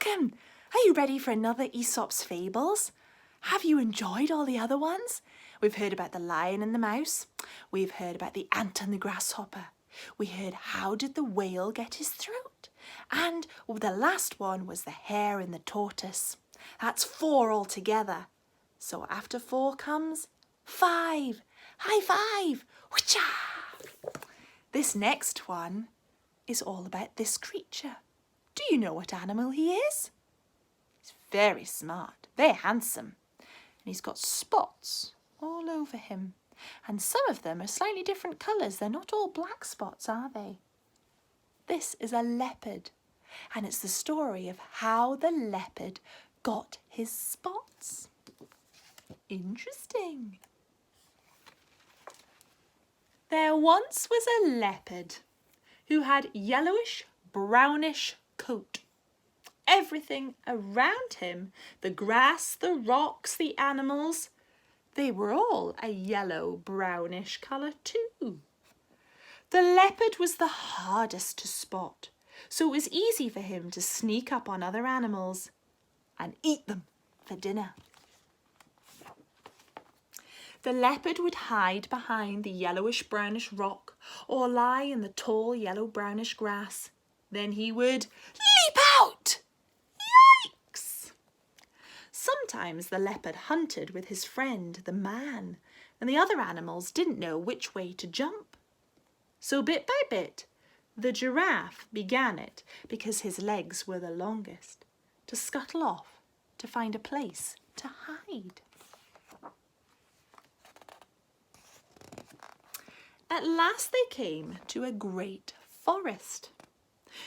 welcome. Are you ready for another Aesop's Fables? Have you enjoyed all the other ones? We've heard about the lion and the mouse. We've heard about the ant and the grasshopper. We heard how did the whale get his throat? And the last one was the hare and the tortoise. That's 4 altogether. So after 4 comes 5. High five! Whoocha! This next one is all about this creature. Do you know what animal he is? He's very smart, very handsome, and he's got spots all over him. And some of them are slightly different colours. They're not all black spots, are they? This is a leopard, and it's the story of how the leopard got his spots. Interesting. There once was a leopard who had yellowish, brownish coat. Everything around him, the grass, the rocks, the animals, they were all a yellow, brownish colour too. The leopard was the hardest to spot, so it was easy for him to sneak up on other animals and eat them for dinner. The leopard would hide behind the yellowish-brownish rock or lie in the tall yellow-brownish grass. Then he would leap out! Yikes! Sometimes the leopard hunted with his friend, the man, and the other animals didn't know which way to jump. So bit by bit, the giraffe began it, because his legs were the longest, to scuttle off to find a place to hide. At last they came to a great forest.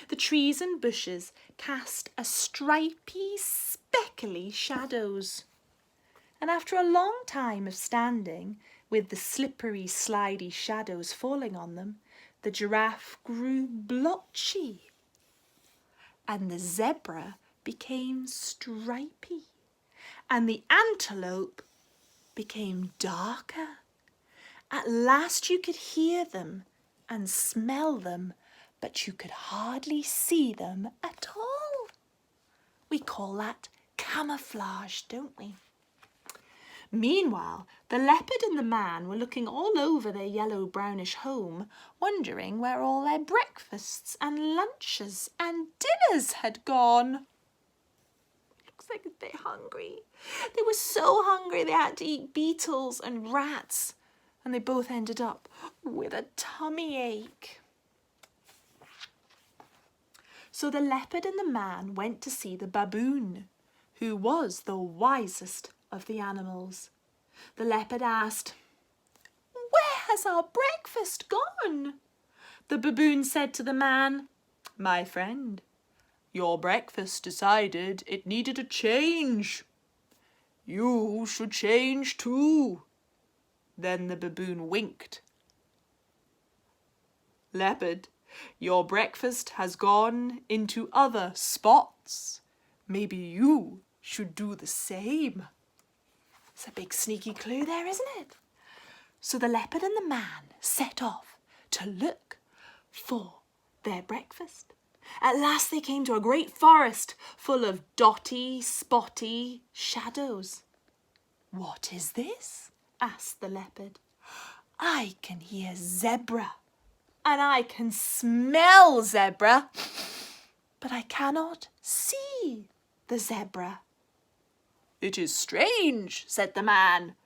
The trees and bushes cast a stripy, speckly shadows. And after a long time of standing, with the slippery, slidey shadows falling on them, the giraffe grew blotchy. And the zebra became stripy. And the antelope became darker. At last you could hear them and smell them, but you could hardly see them at all. We call that camouflage, don't we? Meanwhile, the leopard and the man were looking all over their yellow-brownish home, wondering where all their breakfasts and lunches and dinners had gone. Looks like they're hungry. They were so hungry they had to eat beetles and rats. And they both ended up with a tummy ache. So the leopard and the man went to see the baboon, who was the wisest of the animals. The leopard asked, "Where has our breakfast gone?" The baboon said to the man, "My friend, your breakfast decided it needed a change. You should change too." Then the baboon winked. "Leopard, your breakfast has gone into other spots. Maybe you should do the same." It's a big sneaky clue there, isn't it? So the leopard and the man set off to look for their breakfast. At last they came to a great forest full of dotty, spotty shadows. "What is this?" asked the leopard. "I can hear zebra, and I can smell zebra, but I cannot see the zebra." "It is strange," said the man.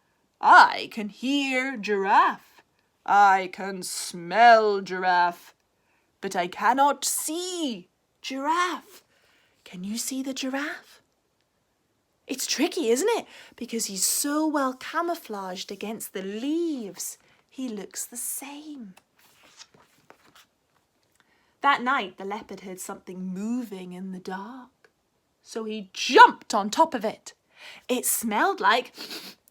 "I can hear giraffe, I can smell giraffe, but I cannot see giraffe. Can you see the giraffe?" It's tricky, isn't it? Because he's so well camouflaged against the leaves. He looks the same. That night, the leopard heard something moving in the dark. So he jumped on top of it. It smelled like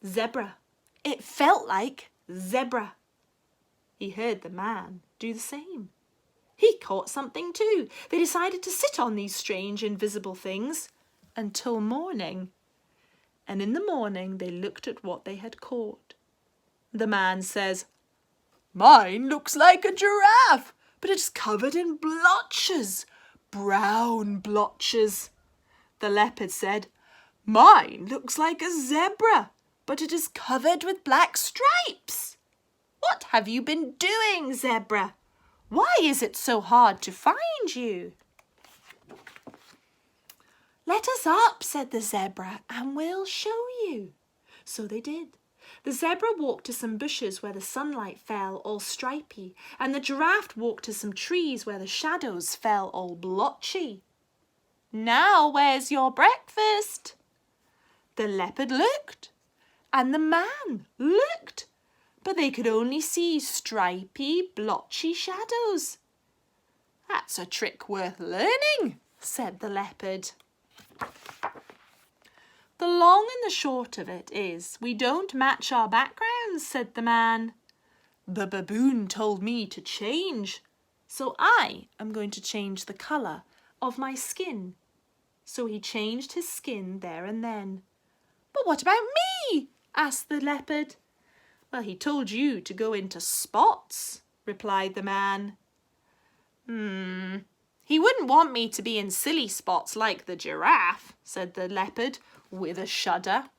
zebra. It felt like zebra. He heard the man do the same. He caught something too. They decided to sit on these strange invisible things until morning. And in the morning they looked at what they had caught. The man says, "Mine looks like a giraffe, but it's covered in blotches, brown blotches." The leopard said, "Mine looks like a zebra, but it is covered with black stripes. What have you been doing, zebra? Why is it so hard to find you?" "Let us up," said the zebra, "and we'll show you." So they did. The zebra walked to some bushes where the sunlight fell all stripy, and the giraffe walked to some trees where the shadows fell all blotchy. "Now where's your breakfast?" The leopard looked, and the man looked, but they could only see stripy, blotchy shadows. "That's a trick worth learning," said the leopard. "The long and the short of it is we don't match our backgrounds," said the man. "The baboon told me to change, so I am going to change the colour of my skin." So he changed his skin there and then. "But what about me?" asked the leopard. "Well, he told you to go into spots," replied the man. He wouldn't want me to be in silly spots like the giraffe," said the leopard with a shudder.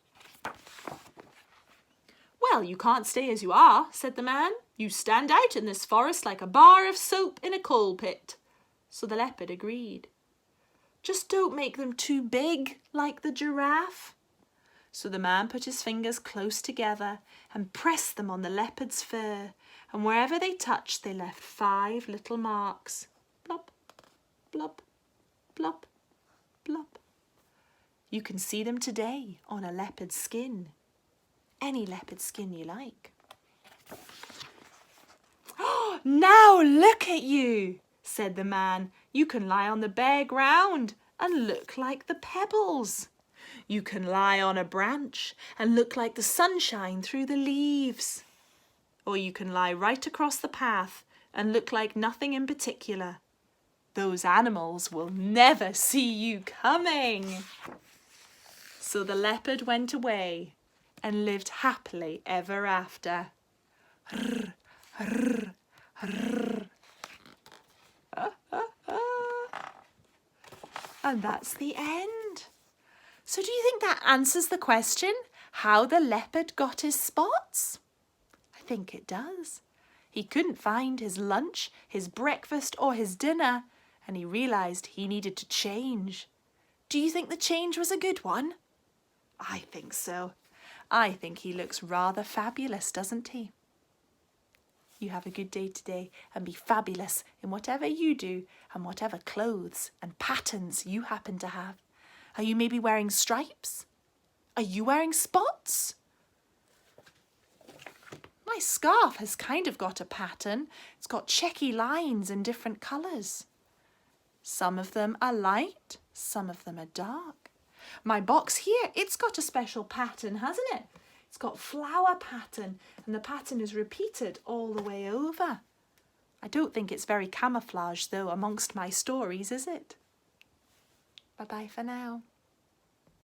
"Well, you can't stay as you are," said the man. "You stand out in this forest like a bar of soap in a coal pit." So the leopard agreed. "Just don't make them too big like the giraffe." So the man put his fingers close together and pressed them on the leopard's fur, and wherever they touched they left 5 little marks. Blop, blop, blop, blop. You can see them today on a leopard's skin. Any leopard skin you like. "Now look at you," said the man. "You can lie on the bare ground and look like the pebbles. You can lie on a branch and look like the sunshine through the leaves. Or you can lie right across the path and look like nothing in particular. Those animals will never see you coming." So the leopard went away and lived happily ever after. Rrr, rrr, rrr. And that's the end. So do you think that answers the question, how the leopard got his spots? I think it does. He couldn't find his lunch, his breakfast or his dinner, and he realised he needed to change. Do you think the change was a good one? I think so. I think he looks rather fabulous, doesn't he? You have a good day today and be fabulous in whatever you do and whatever clothes and patterns you happen to have. Are you maybe wearing stripes? Are you wearing spots? My scarf has kind of got a pattern. It's got checky lines in different colours. Some of them are light, some of them are dark. My box here, it's got a special pattern, hasn't it? It's got flower pattern, and the pattern is repeated all the way over. I don't think it's very camouflaged though amongst my stories, is it? Bye-bye for now.